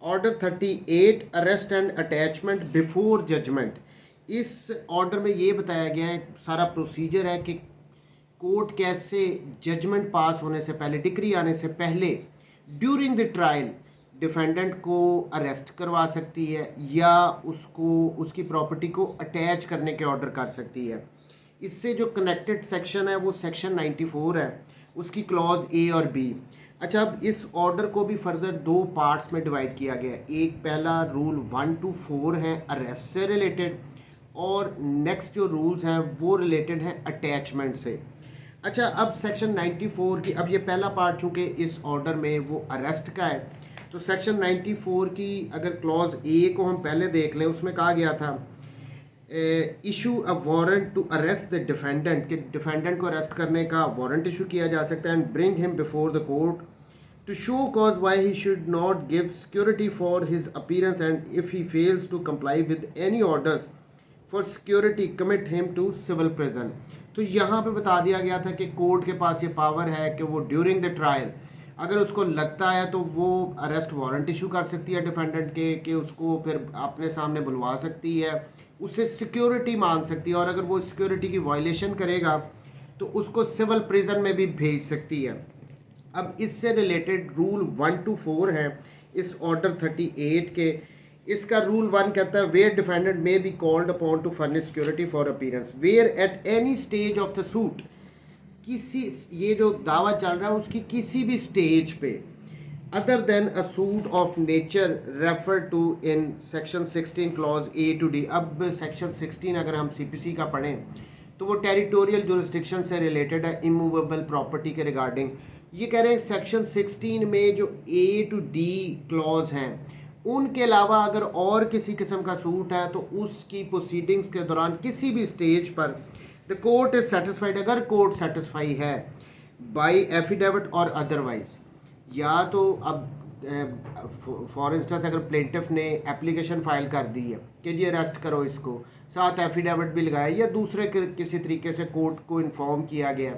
Order 38 arrest and attachment before judgment. इस order में ये बताया गया है, सारा प्रोसीजर है कि कोर्ट कैसे जजमेंट पास होने से पहले, डिक्री आने से पहले, ड्यूरिंग द ट्रायल डिफेंडेंट को अरेस्ट करवा सकती है या उसको उसकी प्रॉपर्टी को अटैच करने के ऑर्डर कर सकती है। इससे जो कनेक्टेड सेक्शन है वो सेक्शन 94 है, उसकी क्लॉज ए और बी। अच्छा, अब इस ऑर्डर को भी फर्दर दो पार्ट्स में डिवाइड किया गया है। एक पहला रूल 1 to 4 है अरेस्ट से रिलेटेड, और नेक्स्ट जो रूल्स हैं वो रिलेटेड हैं अटैचमेंट से। अच्छा, अब सेक्शन 94 की, अब ये पहला पार्ट चूँकि इस ऑर्डर में वो अरेस्ट का है, तो सेक्शन 94 की अगर क्लॉज ए को हम पहले देख लें, उसमें कहा गया था issue a warrant to arrest the defendant, कि डिफेंडेंट को अरेस्ट करने का वारंट इशू किया जा सकता है, and bring him before the court to show cause why he should not give security for his appearance, and if he fails to comply with any orders for security commit him to civil prison। तो यहाँ पे बता दिया गया था कि court के पास ये पावर है कि वो ड्यूरिंग द ट्रायल अगर उसको लगता है तो वो अरेस्ट वारंट इशू कर सकती है डिफेंडेंट के, कि उसको फिर अपने सामने बुलवा सकती है, उससे सिक्योरिटी मांग सकती है, और अगर वो सिक्योरिटी की वायलेशन करेगा तो उसको सिविल प्रिजन में भी भेज सकती है। अब इससे रिलेटेड रूल 1 to 4 है इस ऑर्डर 38 के। इसका रूल 1 कहता है where defendant may be called upon to furnish security for appearance where at any stage of the suit, किसी, ये जो दावा चल रहा है उसकी किसी भी स्टेज पे, other than a suit of nature refer to in section 16 clause A to D. अब सेक्शन 16 अगर हम सीपीसी का पढ़ें तो वो टेरिटोरियल जुरिस्डिक्शन से रिलेटेड है, इमूवेबल प्रॉपर्टी के रिगार्डिंग। ये कह रहे हैं सेक्शन 16 में जो ए टू डी क्लॉज हैं उनके अलावा अगर और किसी किस्म का सूट है तो उसकी प्रोसीडिंग्स के दौरान किसी भी स्टेज पर द कोर्ट इज सेटिस्फाइड, अगर कोर्ट सेटिस्फाई है बाय एफिडेविट और अदरवाइज, या तो अब फॉर इंस्टेंस अगर प्लेंटिफ ने एप्लीकेशन फाइल कर दी है कि जी अरेस्ट करो इसको, साथ एफिडेविट भी लगाया या दूसरे किसी तरीके से कोर्ट को इन्फॉर्म किया गया,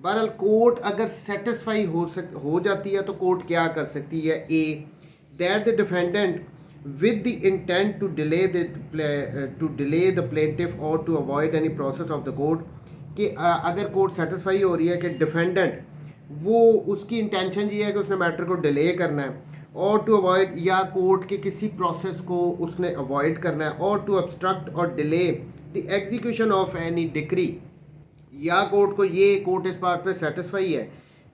बहरहाल कोर्ट अगर सेटिस्फाई हो जाती है तो कोर्ट क्या कर सकती है, a that the defendant with the intent to delay the plaintiff or to avoid any process of the court, कि अगर कोर्ट सेटिस्फाई हो रही है कि डिफेंडेंट वो उसकी इंटेंशन ये है कि उसने मैटर को डिले करना है, और टू अवॉइड, या कोर्ट के किसी प्रोसेस को उसने अवॉइड करना है, और टू obstruct और delay the execution of any decree, या कोर्ट को ये, कोर्ट इस बात पे सेटिस्फाई है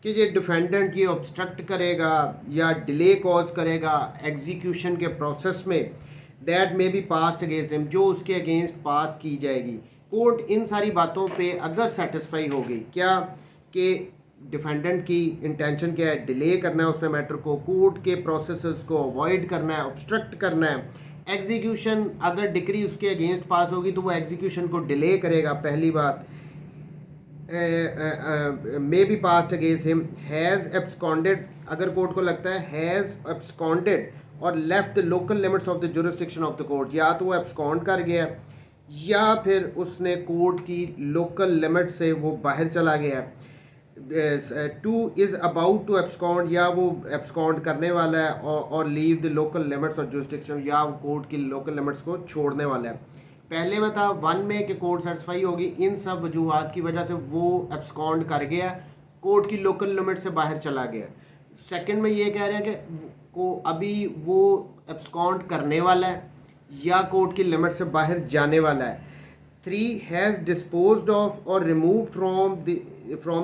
कि ये डिफेंडेंट ये ऑब्स्ट्रक्ट करेगा या डिले कॉज करेगा एग्जीक्यूशन के प्रोसेस में, that may be passed against him, जो उसके अगेंस्ट पास की जाएगी। कोर्ट इन सारी बातों पे अगर सेटिस्फाई होगी क्या कि डिफेंडेंट की इंटेंशन क्या है, डिले करना है उसने मैटर को, कोर्ट के प्रोसेस को अवॉइड करना है, ऑब्स्ट्रक्ट करना है, एग्जीक्यूशन अगर डिक्री उसके अगेंस्ट पास होगी तो वो एग्जीक्यूशन को डिले करेगा, पहली बात। May be past against him, has absconded, अगर कोर्ट को लगता है हैज़ एब्सकॉन्डेड और left the local limits of the jurisdiction of the court, या तो वो एब्सकॉन्ड कर गया या फिर उसने कोर्ट की लोकल लिमिट से वो बाहर चला गया, to is about to abscond, या वो एब्सकॉन्ड करने वाला है, और leave the local limits of jurisdiction, या वो कोर्ट की लोकल लिमिट्स को छोड़ने वाला है। पहले में था 1 में कि कोर्ट सेटिस्फाई होगी, इन सब वजूहात की वजह से वो एब्सकॉन्ड कर गया, कोर्ट की लोकल लिमिट से बाहर चला गया। सेकंड में ये कह रहे हैं कि को अभी वो एब्सकॉन्ड करने वाला है या कोर्ट की लिमिट से बाहर जाने वाला है। 3 हैज़ डिस्पोज्ड ऑफ और remove from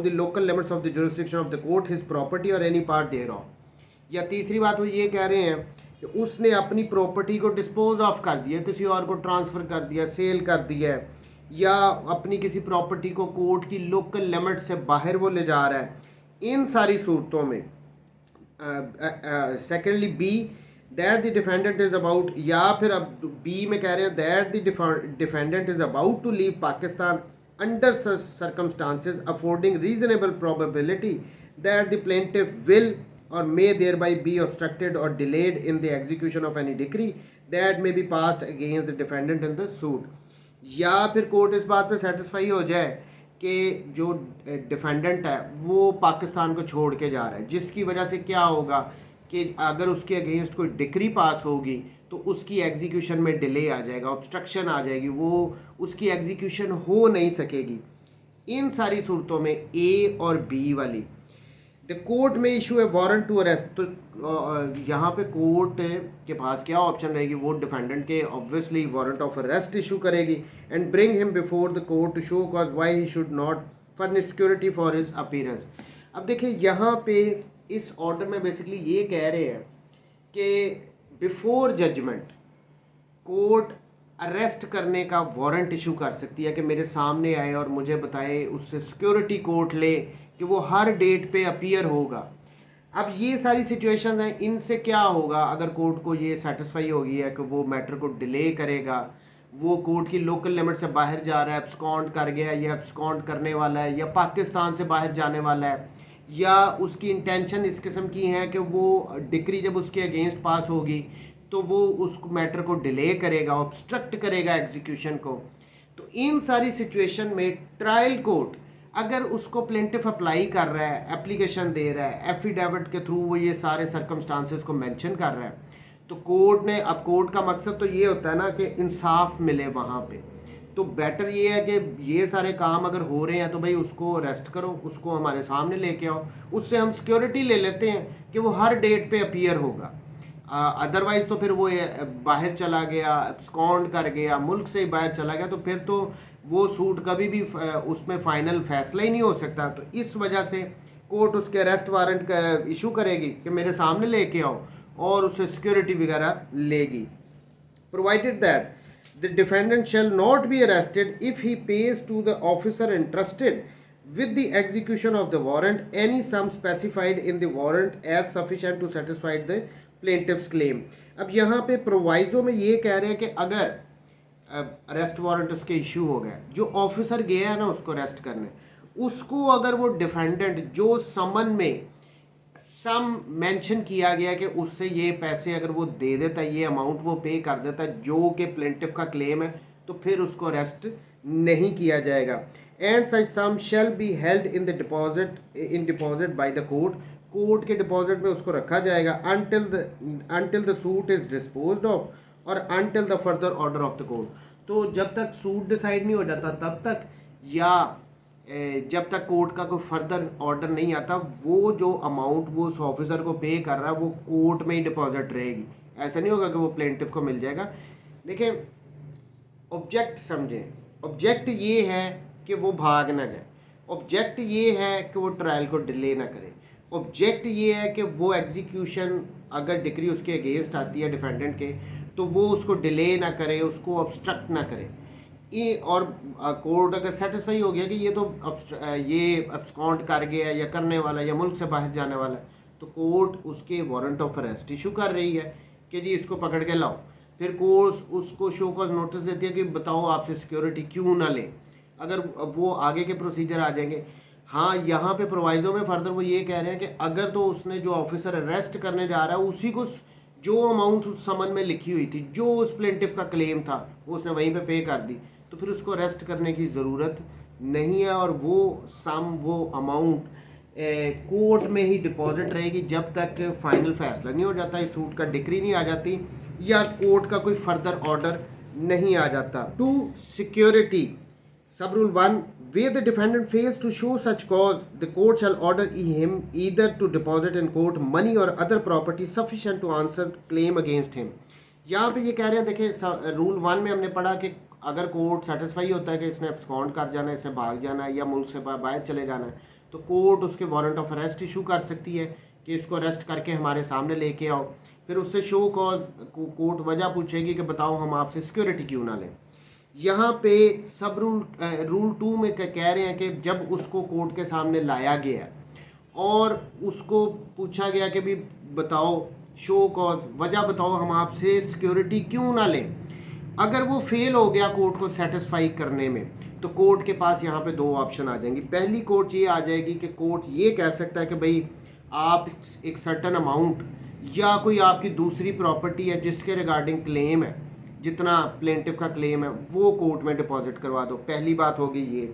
the local limits of the jurisdiction of the court his property और एनी पार्ट देयर ऑफ, या तीसरी बात वो ये कह रहे हैं कि उसने अपनी प्रॉपर्टी को डिस्पोज ऑफ कर दिया, किसी और को ट्रांसफ़र कर दिया, सेल कर दिया है, या अपनी किसी प्रॉपर्टी को कोर्ट की लोकल लिमिट से बाहर वो ले जा रहा है। इन सारी सूरतों में secondly B that the defendant is about, या फिर अब बी में कह रहे हैं that the defendant is about to leave Pakistan under circumstances affording reasonable probability that the plaintiff will or may thereby be obstructed or delayed in the execution of any decree that may be passed against the defendant in the suit, या फिर court इस बात पे satisfy हो जाए कि जो defendant है वो पाकिस्तान को छोड़ के जा रहा है, जिसकी वजह से क्या होगा कि अगर उसके अगेंस्ट कोई डिक्री पास होगी तो उसकी एग्जीक्यूशन में डिले आ जाएगा, ऑब्स्ट्रक्शन आ जाएगी, वो उसकी एग्जीक्यूशन हो नहीं सकेगी। इन सारी सूरतों में ए और बी वाली द कोर्ट में इशू है वारंट टू अरेस्ट, तो यहाँ पे कोर्ट के पास क्या ऑप्शन रहेगी, वो डिफेंडेंट के obviously warrant of arrest issue करेगी and bring him before the court to show cause why he should not furnish security for his appearance. अब देखिए यहाँ पे इस ऑर्डर में बेसिकली ये कह रहे हैं कि बिफोर जजमेंट कोर्ट अरेस्ट करने का वारंट इशू कर सकती है कि मेरे सामने आए और मुझे बताए, उससे सिक्योरिटी कोर्ट ले कि वो हर डेट पे अपीयर होगा। अब ये सारी सिचुएशंस हैं, इनसे क्या होगा अगर कोर्ट को ये सेटिस्फाई हो गई है कि वो मैटर को डिले करेगा, वो कोर्ट की लोकल लिमिट से बाहर जा रहा है, एब्सकॉन्ड कर गया या एब्सकॉन्ड करने वाला है या पाकिस्तान से बाहर जाने वाला है, या उसकी इंटेंशन इस किस्म की है कि वो डिक्री जब उसके अगेंस्ट पास होगी तो वो उस मैटर को डिले करेगा, ऑब्स्ट्रक्ट करेगा एग्जीक्यूशन को। तो इन सारी सिचुएशन में ट्रायल कोर्ट अगर उसको प्लेंटिफ अप्लाई कर रहा है, एप्लीकेशन दे रहा है, एफिडेविट के थ्रू वो ये सारे सर्कमस्टांसेस को मेंशन कर रहा है, तो कोर्ट ने, अब कोर्ट का मकसद तो ये होता है ना कि इंसाफ मिले वहाँ पे, तो बेटर ये है कि ये सारे काम अगर हो रहे हैं तो भाई उसको अरेस्ट करो, उसको हमारे सामने लेके आओ, उससे हम सिक्योरिटी ले लेते हैं कि वो हर डेट पे अपीयर होगा। अदरवाइज़ तो फिर वो बाहर चला गया, एब्सकॉन्ड कर गया, मुल्क से ही बाहर चला गया, तो फिर तो वो सूट कभी भी उसमें फ़ाइनल फैसला ही नहीं हो सकता। तो इस वजह से कोर्ट उसके अरेस्ट वारंट का इशू करेगी कि मेरे सामने लेके आओ और उसे सिक्योरिटी वगैरह लेगी। Provided that the defendant shall not be arrested if he pays to the officer interested with the execution of the warrant any sum specified in the warrant as sufficient to satisfy the plaintiff's claim। अब यहाँ पे proviso में ये कह रहे हैं कि अगर अरेस्ट वारंट उसके इशू हो गया, जो ऑफिसर गया है ना उसको अरेस्ट करने, उसको अगर वो डिफेंडेंट जो समन में सम मेंशन किया गया कि उससे ये पैसे अगर वो दे देता है, ये अमाउंट वो पे कर देता है जो कि प्लेंटिफ का क्लेम है, तो फिर उसको अरेस्ट नहीं किया जाएगा। And such sum shall be held in the deposit by the court, court के डिपॉजिट में उसको रखा जाएगा until the suit is disposed of और until the further order of the court. तो जब तक सूट डिसाइड नहीं हो जाता तब तक, या जब तक कोर्ट का कोई फर्दर ऑर्डर नहीं आता, वो जो अमाउंट वो उस ऑफिसर को पे कर रहा है वो कोर्ट में ही डिपॉजिट रहेगी। ऐसा नहीं होगा कि वो प्लेंटिफ को मिल जाएगा। देखिए ऑब्जेक्ट समझें, ऑब्जेक्ट ये है कि वो भाग ना जाए, ऑब्जेक्ट ये है कि वो ट्रायल को डिले ना करे, ऑब्जेक्ट ये है कि वो एग्जीक्यूशन अगर डिक्री उसके अगेंस्ट आती है डिफेंडेंट के तो वो उसको डिले ना करे, उसको ऑब्स्ट्रक्ट ना करे। ये और कोर्ट अगर सेटिस्फाई हो गया कि ये तो ये अब्सकॉन्ड कर गया या करने वाला या मुल्क से बाहर जाने वाला है, तो कोर्ट उसके वारंट ऑफ अरेस्ट इशू कर रही है कि जी इसको पकड़ के लाओ। फिर कोर्ट उसको शो कॉज नोटिस देती है कि बताओ आपसे सिक्योरिटी क्यों ना ले, अगर वो आगे के प्रोसीजर आ जाएंगे। हाँ, यहाँ पे प्रोवाइजो में फर्दर वो ये कह रहे हैं कि अगर तो उसने जो ऑफिसर अरेस्ट करने जा रहा है उसी को जो अमाउंट उस समन में लिखी हुई थी, जो उस प्लेंटिफ का क्लेम था, वो उसने वहीं पे कर दी, तो फिर उसको अरेस्ट करने की ज़रूरत नहीं है और वो वो अमाउंट कोर्ट में ही डिपॉजिट रहेगी जब तक फाइनल फैसला नहीं हो जाता, इस सूट का डिक्री नहीं आ जाती या कोर्ट का कोई फर्दर ऑर्डर नहीं आ जाता। टू सिक्योरिटी सब rule 1 where the defendant fails to show such cause, the court shall order him either to deposit in court money or other property sufficient to answer claim against him। यहाँ पे ये कह रहे हैं, देखिए rule 1 में हमने पढ़ा कि अगर कोर्ट सेटिस्फाई होता है कि इसने अब्सकॉन्ड कर जाना है, इसने भाग जाना है या मुल्क से बाहर चले जाना है, तो कोर्ट उसके वारंट ऑफ अरेस्ट इशू कर सकती है कि इसको अरेस्ट करके हमारे सामने लेके आओ। फिर उससे शो कॉज कोर्ट वजह पूछेगी कि बताओ हम आपसे सिक्योरिटी क्यों ना लें। यहाँ पे सब रूल 2 में कह रहे हैं कि जब उसको कोर्ट के सामने लाया गया और उसको पूछा गया कि भी बताओ शो कॉज, वजह बताओ हम आपसे सिक्योरिटी क्यों ना लें, अगर वो फेल हो गया कोर्ट को सेटिस्फाई करने में, तो कोर्ट के पास यहाँ पे 2 ऑप्शन आ जाएंगी। पहली कोर्ट ये आ जाएगी कि कोर्ट ये कह सकता है कि भाई आप एक सर्टन अमाउंट या कोई आपकी दूसरी प्रॉपर्टी है जिसके रिगार्डिंग क्लेम है, जितना प्लेंटिफ का क्लेम है वो कोर्ट में डिपॉजिट करवा दो, पहली बात होगी ये।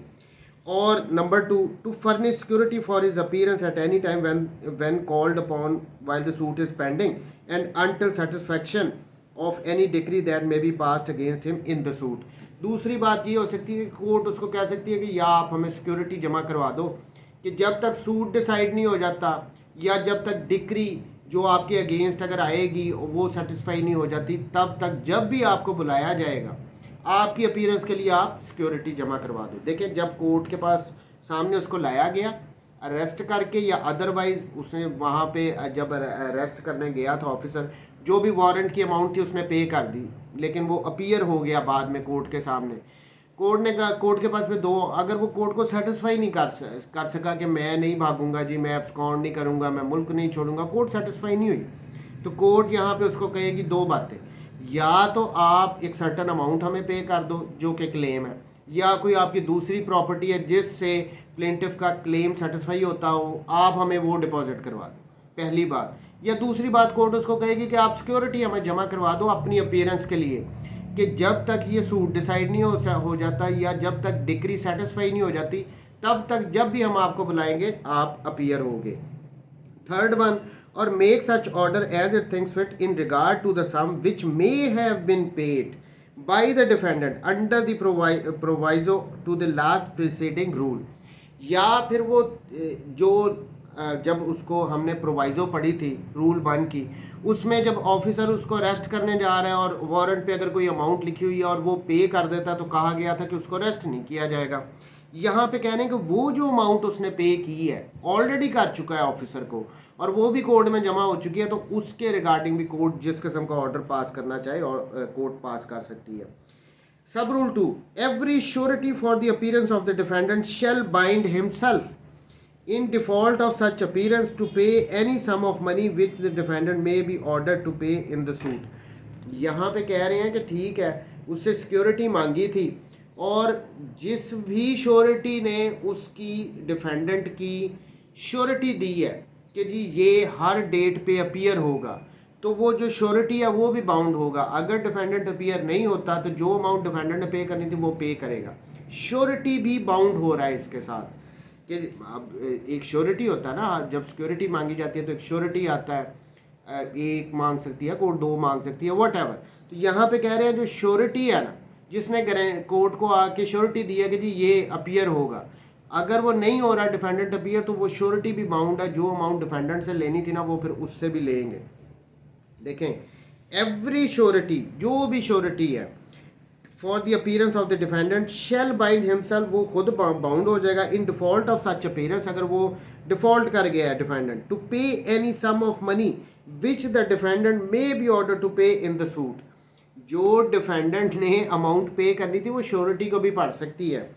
और number 2, to furnish security for his appearance at any time when called upon while the suit is pending and until satisfaction of any decree that may be passed against him in the suit. दूसरी बात ये हो सकती है कि court उसको कह सकती है कि या आप हमें सिक्योरिटी जमा करवा दो कि जब तक सूट डिसाइड नहीं हो जाता या जब तक डिक्री जो आपके अगेंस्ट अगर आएगी वो सेटिस्फाई नहीं हो जाती, तब तक जब भी आपको बुलाया जाएगा आपकी अपीयरेंस के लिए आप सिक्योरिटी जमा करवा दो। देखिए, जब कोर्ट के पास सामने उसको लाया गया अरेस्ट करके या अदरवाइज उसने वहाँ पे जब अरेस्ट करने गया था ऑफिसर, जो भी वारंट की अमाउंट थी उसने पे कर दी, लेकिन वो अपीयर हो गया बाद में कोर्ट के सामने। कोर्ट ने कहा, कोर्ट के पास में दो, अगर वो कोर्ट को सेटिस्फाई नहीं कर सका कि मैं नहीं भागूंगा जी, मैं एब्सकॉन्ड नहीं करूंगा, मैं मुल्क नहीं छोड़ूंगा, कोर्ट सेटिस्फाई नहीं हुई, तो कोर्ट यहाँ पे उसको कहेगी दो बातें, या तो आप एक सर्टन अमाउंट हमें पे कर दो जो कि क्लेम है, या कोई आपकी दूसरी प्रॉपर्टी है जिससे प्लेंटिफ का क्लेम सेटिस्फाई होता हो, आप हमें वो डिपॉजिट करवा दो, पहली बात। या दूसरी बात कोर्ट उसको कहेगी कि आप सिक्योरिटी हमें जमा करवा दो अपनी अपीयरेंस के लिए, कि जब तक ये सूट डिसाइड नहीं हो जाता या जब तक डिक्री सेटिस्फाई नहीं हो जाती, तब तक जब भी हम आपको बुलाएंगे आप अपीयर होंगे। Third one, or make such order as it thinks fit in regard to the sum which may have been paid by the defendant under the proviso to the last preceding rule। या फिर वो जो जब उसको हमने proviso पढ़ी थी rule 1 की, उसमें जब ऑफिसर उसको अरेस्ट करने जा रहा है और वारंट पे अगर कोई अमाउंट लिखी हुई है और वो पे कर देता तो कहा गया था कि उसको अरेस्ट नहीं किया जाएगा। यहाँ पे कह रहे हैं कि वो जो अमाउंट उसने पे की है ऑलरेडी कर चुका है ऑफिसर को और वो भी कोर्ट में जमा हो चुकी है, तो उसके रिगार्डिंग भी कोर्ट जिस किस्म का ऑर्डर पास करना चाहे और कोर्ट पास कर सकती है। Sub rule 2, every surety for the appearance of the defendant shall bind himself in default of such appearance to pay any sum of money which the defendant may be ordered to pay in the suit। यहाँ पे कह रहे हैं कि ठीक है, उससे security मांगी थी और जिस भी श्योरिटी ने उसकी डिफेंडेंट की श्योरिटी दी है कि जी ये हर डेट पे अपीयर होगा, तो वो जो श्योरिटी है वो भी बाउंड होगा। अगर डिफेंडेंट अपीयर नहीं होता तो जो अमाउंट डिफेंडेंट ने पे करनी थी वो पे करेगा। श्योरिटी भी बाउंड हो रहा है इसके साथ कि अब एक श्योरिटी होता है ना, जब सिक्योरिटी मांगी जाती है तो एक श्योरिटी आता है, एक मांग सकती है कोर्ट, दो मांग सकती है, वट एवर। तो यहाँ पे कह रहे हैं जो श्योरिटी है ना, जिसने कोर्ट को आके श्योरिटी दी है कि जी ये अपीयर होगा, अगर वो नहीं हो रहा डिफेंडेंट अपीयर, तो वो श्योरिटी भी बाउंड है, जो अमाउंट डिफेंडेंट से लेनी थी ना वो फिर उससे भी लेंगे। देखें, एवरी श्योरिटी, जो भी श्योरिटी है for the appearance of the defendant shall bind himself, वो खुद बाउंड हो जाएगा in default of such appearance, अगर वो डिफॉल्ट कर गया है defendant, to pay any sum of money which the defendant may be order to pay in the suit. जो डिफेंडेंट ने अमाउंट पे करनी थी वो श्योरिटी को भी पढ़ सकती है।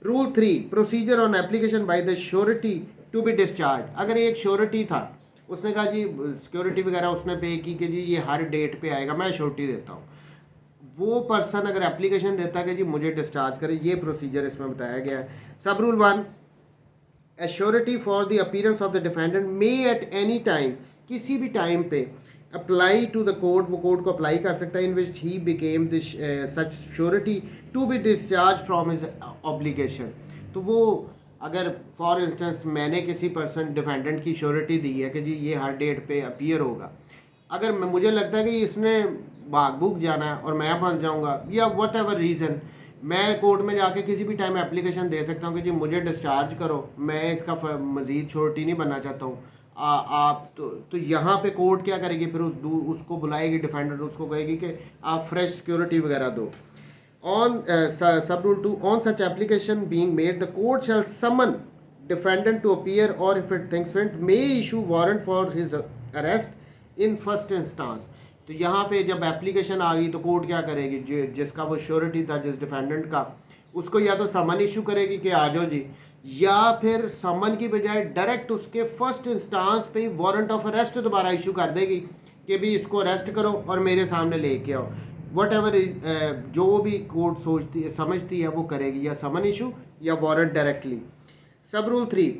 Rule 3, procedure on application by the surety to be discharge. अगर एक श्योरिटी था, उसने कहा जी सिक्योरिटी वगैरह उसने पे की कि जी ये हर डेट पे आएगा, मैं श्योरिटी देता हूँ, वो पर्सन अगर एप्लीकेशन देता कि जी मुझे डिस्चार्ज करे, ये प्रोसीजर इसमें बताया गया है। Sub rule 1, a surety for the appearance of the defendant may at any time, किसी भी टाइम पे अप्लाई टू द कोर्ट, वो कोर्ट को अप्लाई कर सकता है, in which he became the such surety to be discharge from his obligation. तो वो अगर फॉर इंस्टेंस मैंने किसी पर्सन डिफेंडेंट की श्योरिटी दी है कि जी ये हर डेट पे अपीयर होगा, अगर मुझे लगता है कि इसने भाग भूग जाना है और मैं फंस जाऊंगा या वट एवर रीज़न, मैं कोर्ट में जाके किसी भी टाइम एप्लीकेशन दे सकता हूँ कि जी मुझे डिस्चार्ज करो, मैं इसका मज़ीद श्योरिटी नहीं बनना चाहता हूँ। आप तो यहाँ पे कोर्ट क्या करेगी, फिर उसको बुलाएगी डिफेंडेंट, उसको कहेगी कि आप फ्रेश सिक्योरिटी वगैरह दो। On sub rule 2, on such application being made the court shall summon defendant to appear और if it thinks fit may issue warrant for his arrest in first instance. तो यहाँ पे जब एप्लीकेशन आ गई तो court क्या करेगी, जिसका वो श्योरिटी था जिस डिफेंडेंट का, उसको या तो समन इशू करेगी कि आ जाओ जी, या फिर समन की बजाय डायरेक्ट उसके फर्स्ट इंस्टांस पे वारंट ऑफ अरेस्ट दोबारा इशू कर देगी कि भी इसको अरेस्ट करो और मेरे सामने लेके आओ। वट एवर जो भी कोर्ट सोचती है समझती है वो करेगी, या समन इशू या warrant directly. Sub rule 3,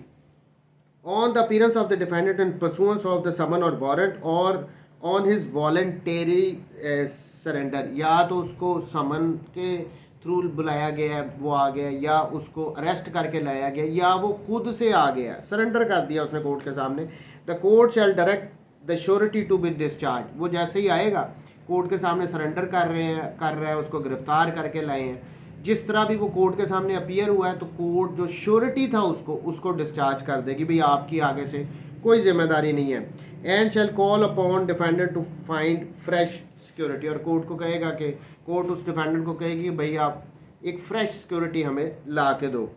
on the appearance of the defendant in pursuance of the summon और वारंट और ऑन हिज वॉलंटरी सरेंडर, या तो उसको समन के थ्रू बुलाया गया है वो आ गया, या उसको अरेस्ट करके लाया गया, या वो खुद से आ गया, सरेंडर कर दिया उसने कोर्ट के सामने, the court shall direct the surety to be discharge. वो जैसे ही आएगा कोर्ट के सामने सरेंडर कर रहा है, उसको गिरफ्तार करके लाए हैं, जिस तरह भी वो कोर्ट के सामने अपीयर हुआ है, तो कोर्ट जो श्योरिटी था उसको डिस्चार्ज कर देगी, भाई आपकी आगे से कोई जिम्मेदारी नहीं है। And shall call upon defendant to find fresh security, और कोर्ट को कहेगा कि कोर्ट उस डिफेंडेंट को कहेगी भाई आप एक फ्रेश सिक्योरिटी हमें ला के दो।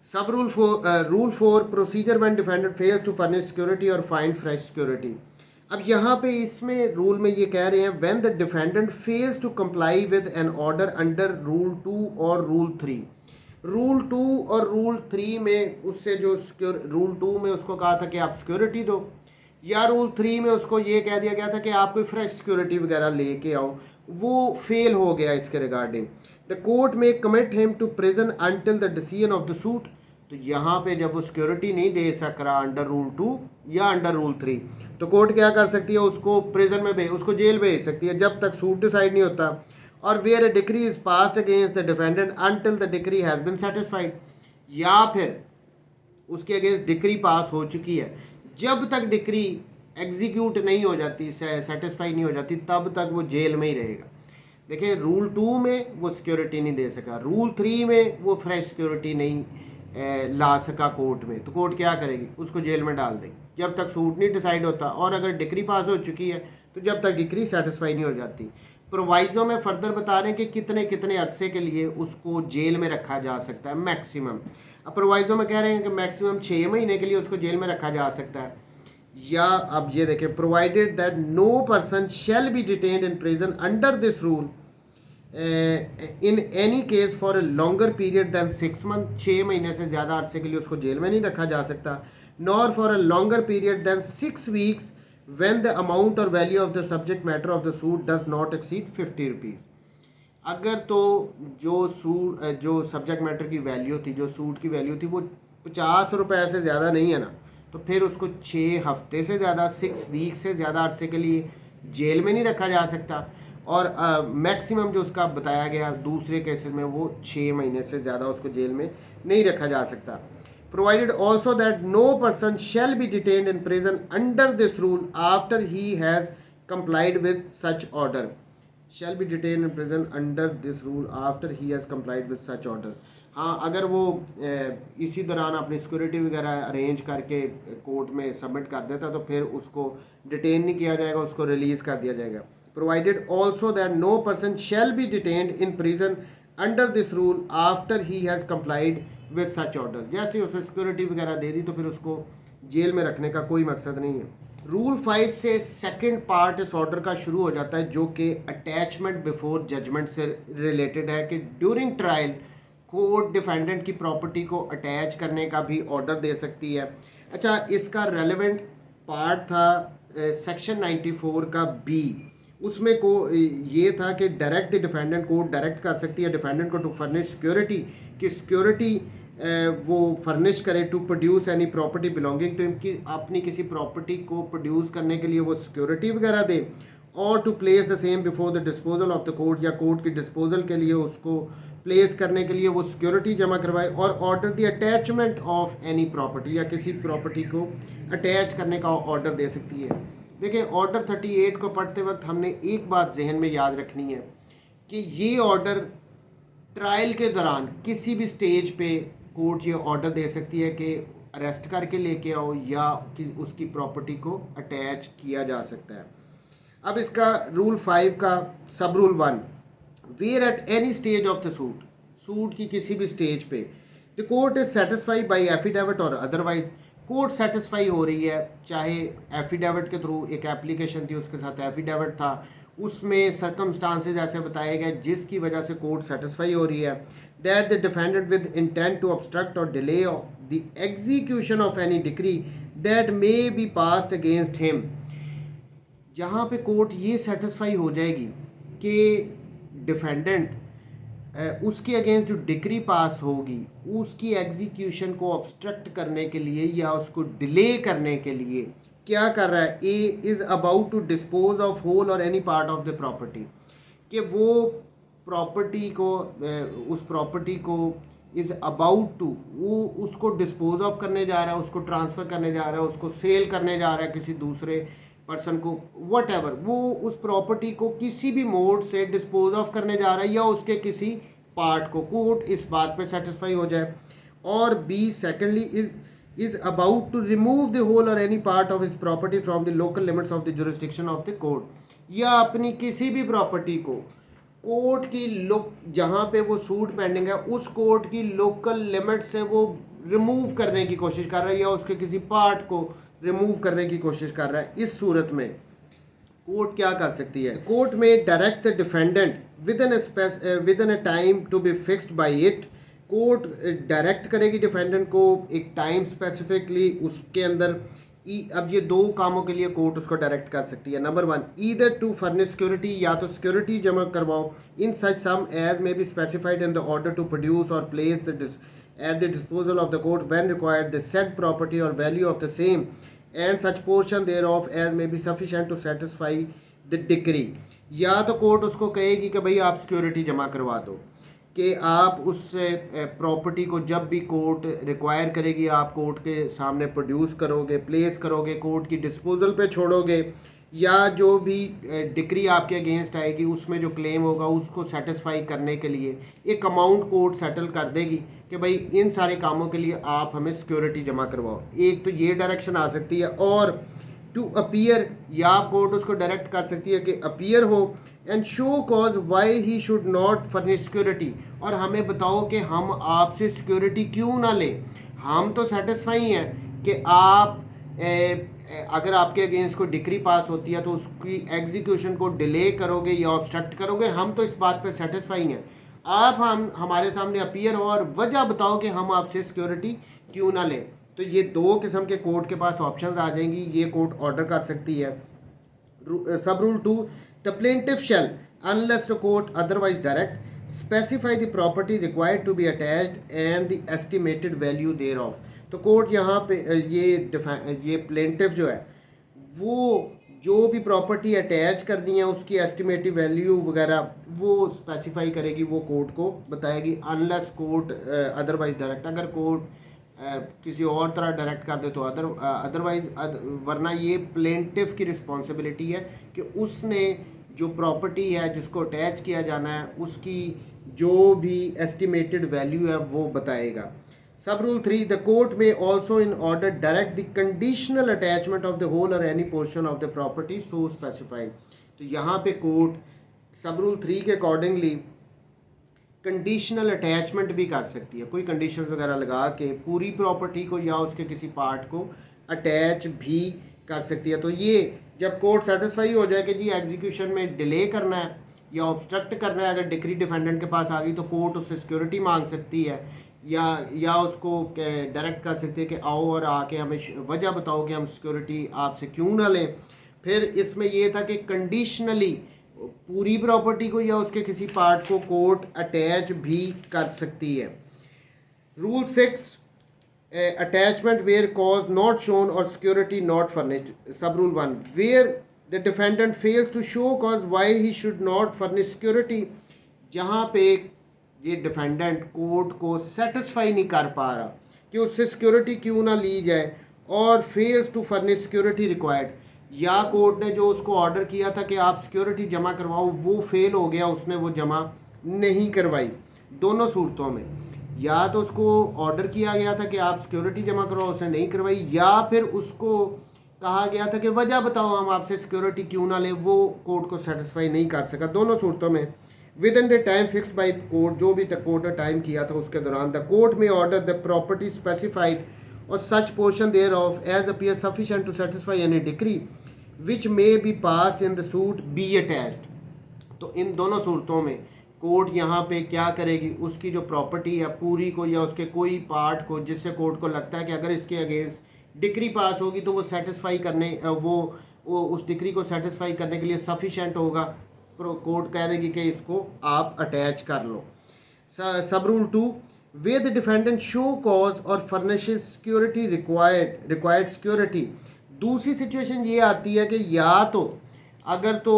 Sub rule 4 procedure when defendant fails to furnish security और फाइंड फ्रेश सिक्योरिटी। अब यहाँ पे इसमें रूल में ये कह रहे हैं when the defendant fails to comply with an order under rule 2 और रूल 3। रूल 2 और रूल 3 में उससे जो रूल 2 में उसको कहा था कि आप सिक्योरिटी दो, या रूल 3 में उसको ये कह दिया गया था कि आप कोई फ्रेश सिक्योरिटी वगैरह लेके आओ, वो फेल हो गया इसके regarding. The court may commit him to prison until the decision of the suit. तो यहाँ पे जब वो सिक्योरिटी नहीं दे सक रहा अंडर रूल 2 या अंडर रूल 3, तो कोर्ट क्या कर सकती है, उसको प्रिजन में उसको जेल भेज सकती है जब तक सूट डिसाइड नहीं होता। और where a decree is passed against the defendant until the decree has been satisfied, या फिर उसके अगेंस्ट डिक्री पास हो चुकी है, जब तक डिक्री एग्जीक्यूट नहीं हो जाती, सेटिस्फाई नहीं हो जाती, तब तक वो जेल में ही रहेगा। देखिए रूल 2 में वो सिक्योरिटी नहीं दे सका, रूल 3 में वो फ्रेश सिक्योरिटी नहीं ला सका कोर्ट में, तो कोर्ट क्या करेगी, उसको जेल में डाल देगी जब तक सूट नहीं डिसाइड होता। और अगर डिक्री पास हो चुकी है तो जब तक डिक्री सेटिस्फाई नहीं हो जाती। प्रोवाइजो में फर्दर बता रहे हैं कि कितने कितने अरसे के लिए उसको जेल में रखा जा सकता है मैक्सिमम। अब प्रोवाइजो में कह रहे हैं कि मैक्सिमम 6 महीने के लिए उसको जेल में रखा जा सकता है। या अब ये देखें, provided that no person shall be detained in prison under this rule in any case for a longer period than 6 month, 6 महीने से ज़्यादा अरसे के लिए उसको जेल में नहीं रखा जा सकता। Nor for a longer period than 6 weeks when the amount और value of the subject matter of the suit does not exceed 50 rupees. अगर तो जो सब्जेक्ट मैटर की वैल्यू थी, जो सूट की वैल्यू थी, वो 50 रुपये से ज़्यादा नहीं है ना, तो फिर उसको 6 हफ्ते से ज़्यादा, 6 वीक से ज़्यादा अरसे के लिए जेल में नहीं रखा जा सकता। और मैक्सिमम जो उसका बताया गया दूसरे केसेस में, वो 6 महीने से ज़्यादा उसको जेल में नहीं रखा जा सकता। Provided also that no person shall be detained in prison under this rule after he has complied with such order. Shall be detain in prison under this rule after he has complied with such order. हाँ, अगर वो इसी दौरान अपनी security वगैरह arrange करके court में submit कर देता तो फिर उसको डिटेन नहीं किया जाएगा, उसको रिलीज़ कर दिया जाएगा। Provided also that no person shall be detained in prison under this rule after he has complied with such order. जैसे उसे सिक्योरिटी वगैरह दे दी तो फिर उसको जेल में रखने का कोई मकसद नहीं है। रूल 5 से सेकंड पार्ट इस ऑर्डर का शुरू हो जाता है, जो कि अटैचमेंट बिफोर जजमेंट से रिलेटेड है, कि ड्यूरिंग ट्रायल कोर्ट डिफेंडेंट की प्रॉपर्टी को अटैच करने का भी ऑर्डर दे सकती है। अच्छा, इसका रेलेवेंट पार्ट था सेक्शन 94 का बी। उसमें को ये था कि डायरेक्ट डिफेंडेंट कोर्ट डायरेक्ट कर सकती है डिफेंडेंट को टू फर्निश सिक्योरिटी, कि सिक्योरिटी वो फर्निश करे to produce any property belonging to him, कि अपनी किसी प्रॉपर्टी को प्रोड्यूस करने के लिए वो सिक्योरिटी वगैरह दे, और to place the same before the disposal of the court, या कोर्ट की डिस्पोजल के लिए उसको प्लेस करने के लिए वो सिक्योरिटी जमा करवाए, और order the attachment of any property, या किसी प्रॉपर्टी को अटैच करने का ऑर्डर दे सकती है। देखिए, ऑर्डर 38 को पढ़ते वक्त हमने एक बात जहन में याद रखनी है कि ये ऑर्डर ट्रायल के दौरान किसी भी स्टेज पे कोर्ट ये ऑर्डर दे सकती है कि अरेस्ट करके लेके आओ, या कि उसकी प्रॉपर्टी को अटैच किया जा सकता है। अब इसका रूल 5 का sub rule 1, where at any stage of the suit की किसी भी स्टेज पे the court is satisfied by affidavit और अदरवाइज, कोर्ट सेटिस्फाई हो रही है, चाहे एफिडेविट के थ्रू, एक एप्लीकेशन थी उसके साथ एफिडेविट था, उसमें सर्कमस्टांसेस ऐसे बताए गए जिसकी वजह से कोर्ट सेटिस्फाई हो रही है that the defendant with intent to obstruct और delay the execution of any decree that may be passed against him. जहाँ पे कोर्ट ये सेटिस्फाई हो जाएगी कि डिफेंडेंट उसके अगेंस्ट जो डिक्री पास होगी उसकी एग्जीक्यूशन को ऑब्स्ट्रक्ट करने के लिए या उसको डिले करने के लिए क्या कर रहा है, a is about to dispose of whole और any part of the property, कि वो प्रॉपर्टी को उस प्रॉपर्टी को इज़ अबाउट टू, वो उसको डिस्पोज ऑफ करने जा रहा है, उसको ट्रांसफ़र करने जा रहा है, उसको सेल करने जा रहा है किसी दूसरे पर्सन को, वट एवर, वो उस प्रॉपर्टी को किसी भी मोड से डिस्पोज ऑफ करने जा रहा है या उसके किसी पार्ट को, कोर्ट इस बात पे सेटिस्फाई हो जाए। और b secondly is about to remove the whole और any part of his property from the local limits of the jurisdiction of the court, या अपनी किसी भी प्रॉपर्टी को कोर्ट की जहाँ पे वो सूट पेंडिंग है उस कोर्ट की लोकल लिमिट से वो रिमूव करने की कोशिश कर रहा है या उसके किसी पार्ट को रिमूव करने की कोशिश कर रहा है। इस सूरत में कोर्ट क्या कर सकती है? Court may direct the defendant within a time to be fixed by it, court direct करेगी डिफेंडेंट को एक टाइम स्पेसिफिकली, उसके अंदर अब ये दो कामों के लिए कोर्ट उसको डायरेक्ट कर सकती है। Number one, either to furnish security, या तो सिक्योरिटी जमा करवाओ, in such sum as may be specified in the order to produce और place the at the disposal of the court when required the said property or value of the same and such portion thereof as may be sufficient to satisfy the decree। या तो court उसको कहेगी कि भाई आप security जमा करवा दो, कि आप उस प्रॉपर्टी को जब भी कोर्ट रिक्वायर करेगी आप कोर्ट के सामने प्रोड्यूस करोगे, प्लेस करोगे, कोर्ट की डिस्पोजल पे छोड़ोगे, या जो भी डिक्री आपके अगेंस्ट आएगी उसमें जो क्लेम होगा उसको सेटिस्फाई करने के लिए एक अमाउंट कोर्ट सेटल कर देगी कि भाई इन सारे कामों के लिए आप हमें सिक्योरिटी जमा करवाओ। एक तो ये डायरेक्शन आ सकती है। और टू अपीयर, या कोर्ट उसको डायरेक्ट कर सकती है कि अपीयर हो and show cause why he should not furnish security, और हमें बताओ कि हम आपसे सिक्योरिटी क्यों ना लें, हम तो सेटिस्फाई हैं कि आप अगर आपके अगेंस्ट कोई डिक्री पास होती है तो उसकी एग्जीक्यूशन को डिले करोगे या ऑब्स्ट्रक्ट करोगे, हम तो इस बात पे सेटिस्फाई हैं। आप हम हमारे सामने अपीयर हो और वजह बताओ कि हम आपसे सिक्योरिटी क्यों ना लें। तो ये दो किस्म के कोर्ट के पास ऑप्शंस आ जाएंगी, ये कोर्ट ऑर्डर कर सकती है। Sub rule 2, the plaintiff shall unless the court otherwise direct specify the property required to be attached and the estimated value thereof. तो कोर्ट यहाँ पे ये प्लेंटिफ जो है वो जो भी प्रॉपर्टी अटैच करनी है उसकी एस्टिमेटिव वैल्यू वगैरह वो स्पेसिफाई करेगी, वो कोर्ट को बताएगी, अनलेस कोर्ट अदरवाइज डायरेक्ट, अगर कोर्ट किसी और तरह डायरेक्ट कर दे तो अदरवाइज, वरना ये प्लेंटिफ की रिस्पॉन्सिबिलिटी है कि उसने जो प्रॉपर्टी है जिसको अटैच किया जाना है उसकी जो भी एस्टिमेटेड वैल्यू है वो बताएगा। Sub rule 3, the court may also in order direct the conditional attachment of the whole or any portion of the property so specified। तो यहाँ पे कोर्ट सब रूल 3 के अकॉर्डिंगली कंडीशनल अटैचमेंट भी कर सकती है, कोई कंडीशंस वगैरह लगा के पूरी प्रॉपर्टी को या उसके किसी पार्ट को अटैच भी कर सकती है। तो ये जब कोर्ट सेटिस्फाई हो जाए कि जी एग्जीक्यूशन में डिले करना है या ऑब्स्ट्रक्ट करना है, अगर डिक्री डिफेंडेंट के पास आ गई तो कोर्ट उससे सिक्योरिटी मांग सकती है या उसको डायरेक्ट कर सकते हैं कि आओ और आके हमें वजह बताओ कि हम सिक्योरिटी आपसे क्यों ना लें। फिर इसमें ये था कि कंडीशनली पूरी प्रॉपर्टी को या उसके किसी पार्ट को कोर्ट अटैच भी कर सकती है। Rule 6, attachment where cause not shown और security not furnished. Sub rule 1, where the defendant fails to show cause why he should not furnish security, जहाँ पे ये डिफेंडेंट कोर्ट को सेटिस्फाई नहीं कर पा रहा कि उससे सिक्योरिटी क्यों ना ली जाए, और fails to furnish security required, या कोर्ट ने जो उसको ऑर्डर किया था कि आप सिक्योरिटी जमा करवाओ वो फेल हो गया, उसने वो जमा नहीं करवाई। दोनों सूरतों में या तो उसको ऑर्डर किया गया था कि आप सिक्योरिटी जमा करवाओ, उसने नहीं करवाई, या फिर उसको कहा गया था कि वजह बताओ हम आपसे सिक्योरिटी क्यों ना लें, वो कोर्ट को सेटिस्फाई नहीं कर सका। दोनों सूरतों में with in the time fixed by court, जो भी तक कोर्ट ने टाइम किया था उसके दौरान, द कोर्ट में ऑर्डर द प्रॉपर्टी स्पेसिफाइड और such portion thereof as appear sufficient to satisfy any decree which may be passed in the suit be attached. तो इन दोनों सूरतों में कोर्ट यहाँ पे क्या करेगी, उसकी जो प्रॉपर्टी है पूरी को या उसके कोई पार्ट को जिससे कोर्ट को लगता है कि अगर इसके अगेंस्ट डिक्री पास होगी तो वो सेटिस्फाई करने वो उस डिक्री को सेटिस्फाई करने के लिए सफिशिएंट होगा, कोर्ट कह देगी कि इसको आप अटैच कर लो। सब rule 2, way the defendant show cause और फर्निशेस सिक्योरिटी रिक्वायर्ड सिक्योरिटी। दूसरी सिचुएशन ये आती है कि या तो अगर तो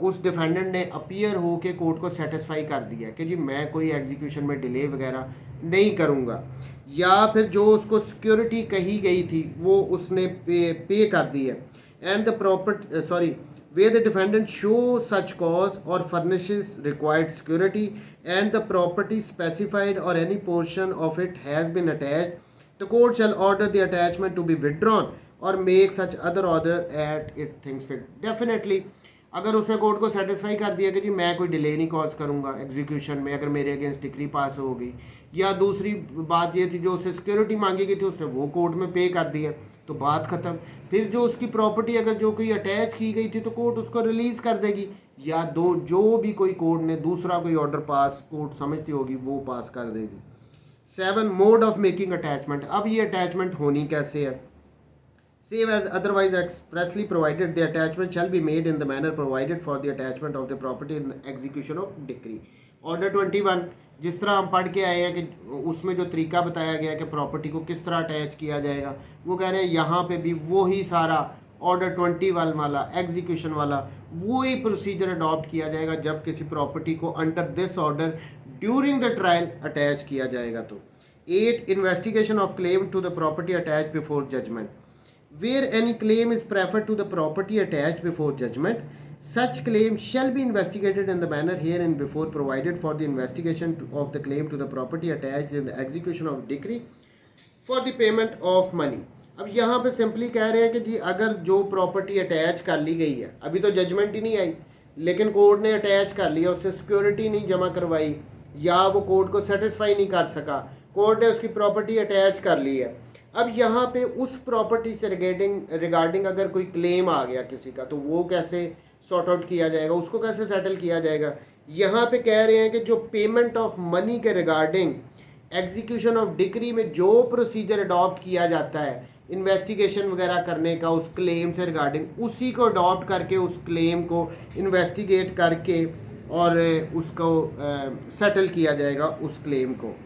उस डिफेंडेंट ने अपीयर हो के कोर्ट को सेटिस्फाई कर दिया कि जी मैं कोई एग्जीक्यूशन में डिले वगैरह नहीं करूँगा, या फिर जो उसको सिक्योरिटी कही गई थी वो उसने पे कर दी है, and the property where the defendant shows such cause or furnishes required security and the property specified or any portion of it has been attached, the court shall order the attachment to be withdrawn or make such other order at it things fit. Definitely अगर उसने court को satisfy कर दिया कि जी मैं कोई delay नहीं cause करूँगा एग्जीक्यूशन में अगर मेरे अगेंस्ट डिक्री पास हो गई, या दूसरी बात ये थी जो उससे सिक्योरिटी मांगी गई थी उसने वो कोर्ट में पे कर दिया तो बात ख़त्म। फिर जो उसकी प्रॉपर्टी अगर जो कोई अटैच की गई थी तो कोर्ट उसको रिलीज़ कर देगी, या दो जो भी कोई कोर्ट ने दूसरा कोई ऑर्डर पास कोर्ट समझती होगी वो पास कर देगी। 7 मोड ऑफ मेकिंग अटैचमेंट। अब ये अटैचमेंट होनी कैसे है? Save as otherwise expressly provided, the attachment shall be made in the manner provided for the attachment of the property in the execution of decree. Order 21 जिस तरह हम पढ़ के आए हैं कि उसमें जो तरीका बताया गया कि प्रॉपर्टी को किस तरह अटैच किया जाएगा, वो कह रहे हैं यहाँ पे भी वही सारा ऑर्डर 21 वाला एग्जीक्यूशन वाला वही प्रोसीजर अडॉप्ट किया जाएगा जब किसी प्रॉपर्टी को under this order during the trial attach किया जाएगा। तो 8 investigation of claim to the property attach before judgment. Where any claim is preferred to the property attached before judgment, such claim shall be investigated in the manner herein before provided for the investigation of the claim to the property attached in the execution of decree for the payment of money. अब यहाँ पे simply कह रहे हैं कि जी अगर जो property attach कर ली गई है, अभी तो जजमेंट ही नहीं आई लेकिन कोर्ट ने अटैच कर लिया, उससे सिक्योरिटी नहीं जमा करवाई या वो कोर्ट को सेटिस्फाई नहीं कर सका, कोर्ट ने उसकी प्रॉपर्टी अटैच कर ली है। अब यहाँ पे उस प्रॉपर्टी से रिगार्डिंग अगर कोई क्लेम आ गया किसी का तो वो कैसे सॉर्ट आउट किया जाएगा, उसको कैसे सेटल किया जाएगा। यहाँ पे कह रहे हैं कि जो पेमेंट ऑफ मनी के रिगार्डिंग एग्जीक्यूशन ऑफ डिक्री में जो प्रोसीजर अडॉप्ट किया जाता है इन्वेस्टिगेशन वगैरह करने का उस क्लेम से रिगार्डिंग, उसी को अडॉप्ट करके उस क्लेम को इन्वेस्टिगेट करके और उसको सेटल किया जाएगा उस क्लेम को।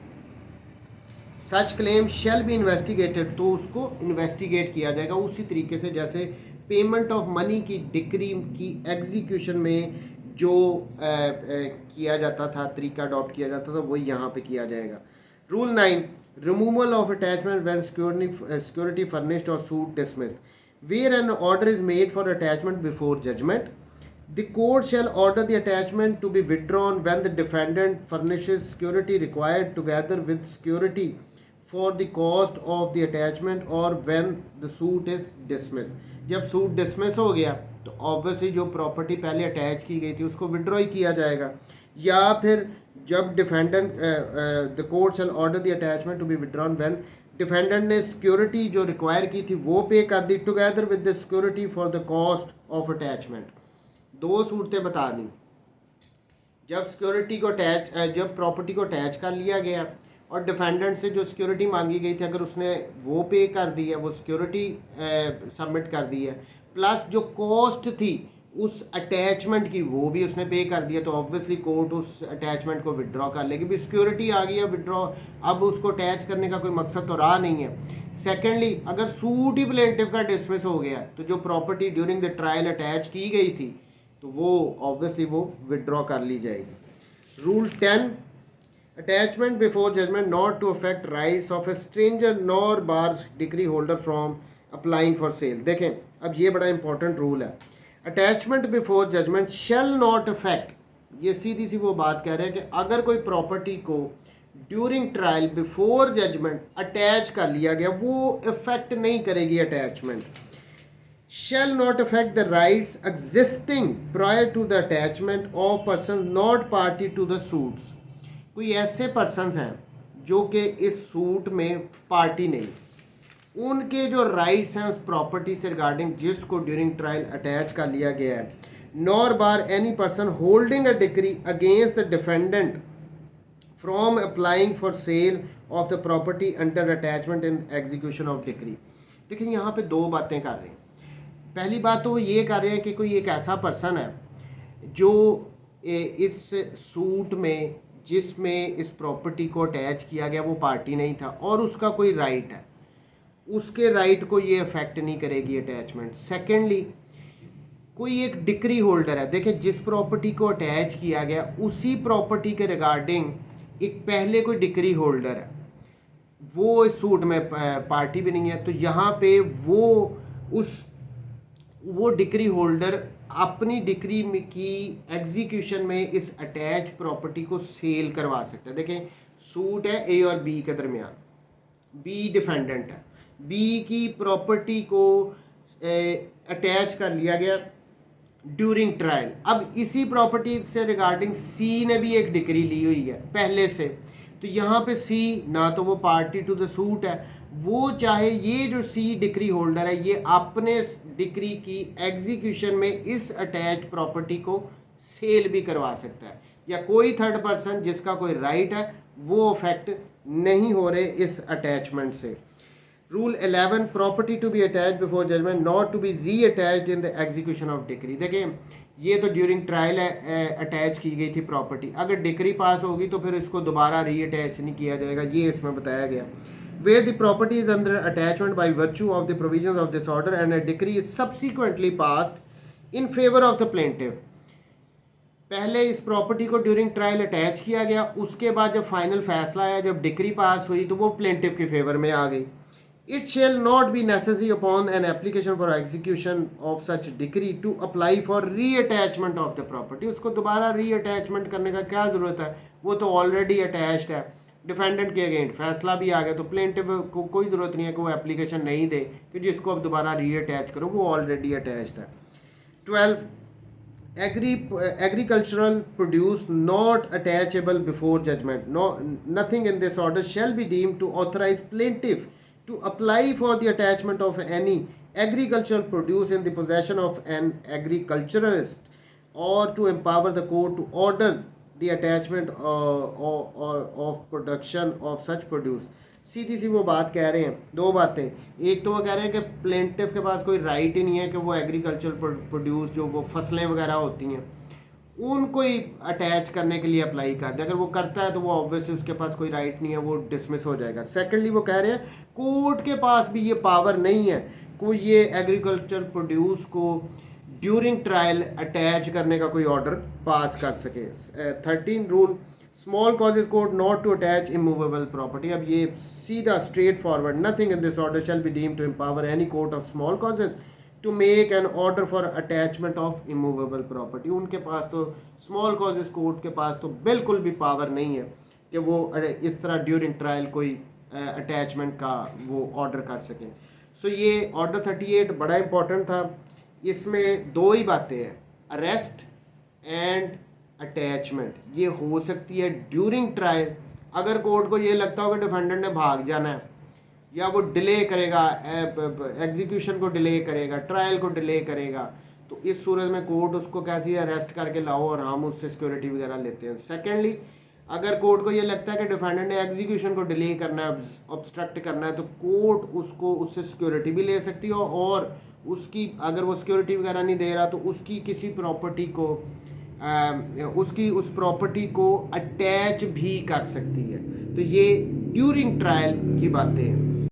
सच क्लेम शैल बी इन्वेस्टिगेटेड, तो उसको इन्वेस्टिगेट किया जाएगा उसी तरीके से जैसे पेमेंट ऑफ मनी की डिक्री की एग्जीक्यूशन में जो किया जाता था, तरीका अडॉप्ट किया जाता था, वही यहाँ पे किया जाएगा। Rule 9 removal of attachment when security furnished और suit dismissed. Where an order is made for attachment before judgment, the court shall order the attachment to be withdrawn when the defendant furnishes security required together with security for the cost of the attachment or when the suit is dismissed। जब suit dismiss हो गया तो obviously जो property पहले attach की गई थी उसको विड्रॉ ही किया जाएगा, या फिर जब defendant the court shall order the attachment to be withdrawn when defendant ने सिक्योरिटी जो रिक्वायर की थी वो पे कर दी together with the security for the cost of attachment. दो सूरतें बता दी, जब सिक्योरिटी को अटैच जब प्रॉपर्टी को अटैच कर लिया गया और डिफेंडेंट से जो सिक्योरिटी मांगी गई थी अगर उसने वो पे कर दी है, वो सिक्योरिटी सबमिट कर दी है, प्लस जो कॉस्ट थी उस अटैचमेंट की वो भी उसने पे कर दिया, तो ऑब्वियसली कोर्ट उस अटैचमेंट को विड्रॉ कर लेगी। भी सिक्योरिटी आ गई है विड्रॉ, अब उसको अटैच करने का कोई मकसद तो रहा नहीं है। सेकेंडली अगर सूट ही प्लेंटिफ का डिसमिस हो गया तो जो property during the trial attach की गई थी तो वो ऑब्वियसली वो विड्रॉ कर ली जाएगी। Rule 10 attachment before judgment not to affect rights of a stranger nor bars decree holder from applying for sale. देखें अब ये बड़ा इंपॉर्टेंट रूल है, attachment before judgment shall not affect, ये सीधी सी वो बात कह रहे हैं कि अगर कोई प्रॉपर्टी को during trial before judgment attach कर लिया गया वो इफेक्ट नहीं करेगी attachment. shall not affect the rights existing prior to the attachment of persons not party to the suits। कोई ऐसे persons हैं जो कि इस सूट में पार्टी नहीं, उनके जो राइट्स हैं उस प्रॉपर्टी से रिगार्डिंग जिसको ड्यूरिंग ट्रायल अटैच कर लिया गया है, nor bar any person holding a decree against the defendant from applying for cell of the property under attachment in execution of decree. देखिए यहाँ पे दो बातें कर रहे हैं। पहली बात तो वो ये कर रहे हैं कि कोई एक ऐसा पर्सन है जो इस सूट में जिसमें इस प्रॉपर्टी को अटैच किया गया वो पार्टी नहीं था और उसका कोई राइट है, उसके राइट को ये अफेक्ट नहीं करेगी अटैचमेंट। सेकेंडली कोई एक डिक्री होल्डर है, देखें जिस प्रॉपर्टी को अटैच किया गया उसी प्रॉपर्टी के रिगार्डिंग एक पहले कोई डिक्री होल्डर है, वो इस सूट में पार्टी भी नहीं है, तो यहाँ पे वो डिक्री होल्डर अपनी डिक्री की एग्जीक्यूशन में इस अटैच प्रॉपर्टी को सेल करवा सकता है। देखें सूट है ए और बी के दरमियान, बी डिफेंडेंट है, बी की प्रॉपर्टी को अटैच कर लिया गया ड्यूरिंग ट्रायल। अब इसी प्रॉपर्टी से रिगार्डिंग सी ने भी एक डिक्री ली हुई है पहले से, तो यहाँ पे सी ना तो वो पार्टी टू द सूट है, वो चाहे ये जो सी डिक्री होल्डर है ये अपने डिक्री की एग्जीक्यूशन में इस अटैच प्रॉपर्टी को सेल भी करवा सकता है, या कोई थर्ड पर्सन जिसका कोई राइट है वो अफेक्ट नहीं हो रहे इस अटैचमेंट से। Rule 11, property to be attach before judgment not to be reattached in the execution of decree. देखें ये तो ड्यूरिंग ट्रायल अटैच की गई थी प्रॉपर्टी, अगर डिक्री पास होगी तो फिर इसको दोबारा री अटैच नहीं किया जाएगा, ये इसमें बताया गया। where the property is under attachment by virtue of the provisions of this order and a decree is subsequently passed in favor of the plaintiff। पहले इस प्रॉपर्टी को ड्यूरिंग ट्रायल अटैच किया गया, उसके बाद जब फाइनल फैसला आया, जब डिक्री पास हुई तो वो प्लेंटिफ के फेवर में आ गई। It shall not be necessary upon an application for execution of such decree to apply for re attachment of the property. उसको दोबारा री अटैचमेंट करने का क्या ज़रूरत है, वो तो ऑलरेडी अटैच्ड है, डिफेंडेंट के अगेंस्ट फैसला भी आ गया, तो प्लेंटिफ को कोई ज़रूरत नहीं है कि वो एप्लीकेशन नहीं दे कि जिसको अब दोबारा री अटैच करो, वो ऑलरेडी अटैच्ड है। 12, agricultural produce not attachable before judgment, nothing in this order shall be deemed to authorize plaintiff to apply for the attachment of any agricultural produce in the possession of an agriculturist or to empower the court to order the attachment of production of such produce। सीधी सी वो बात कह रहे हैं, दो बातें, एक तो वो कह रहे हैं कि प्लेंटिफ के पास कोई राइट ही नहीं है कि वो एग्रीकल्चर प्रोड्यूस जो वो फसलें वगैरह होती हैं उनको ही अटैच करने के लिए अप्लाई कर दे, अगर वो करता है तो वो ऑब्वियसली उसके पास कोई राइट नहीं है, वो डिसमिस हो जाएगा। सेकेंडली वो कह रहे हैं कोर्ट के पास भी ये पावर नहीं है कोई ये एग्रीकल्चर प्रोड्यूस को ड्यूरिंग ट्रायल अटैच करने का कोई ऑर्डर पास कर सके। 13 rule, small causes court not to attach immovable property. अब ये सीधा straightforward, nothing in this order shall be deemed to empower any court of small causes to make an order for attachment of immovable property. उनके पास तो small causes court के पास तो बिल्कुल भी पावर नहीं है कि वो इस तरह ड्यूरिंग ट्रायल कोई अटैचमेंट का वो ऑर्डर कर सकें। सो ये ऑर्डर 38 बड़ा इंपॉर्टेंट था, इसमें दो ही बातें हैं, अरेस्ट एंड अटैचमेंट। ये हो सकती है ड्यूरिंग ट्रायल, अगर कोर्ट को ये लगता हो कि डिफेंडेंट ने भाग जाना है या वो डिले करेगा, एग्जीक्यूशन को डिले करेगा, ट्रायल को डिले करेगा, तो इस सूरत में कोर्ट उसको कैसे अरेस्ट करके लाओ और हम उससे सिक्योरिटी वगैरह लेते हैं। सेकेंडली अगर कोर्ट को ये लगता है कि डिफेंडेंट ने एग्जीक्यूशन को डिले करना है, ऑब्स्ट्रक्ट करना है, तो कोर्ट उससे सिक्योरिटी भी ले सकती है और उसकी अगर वो सिक्योरिटी वगैरह नहीं दे रहा तो उसकी किसी प्रॉपर्टी को उस प्रॉपर्टी को अटैच भी कर सकती है। तो ये ड्यूरिंग ट्रायल की बातें हैं।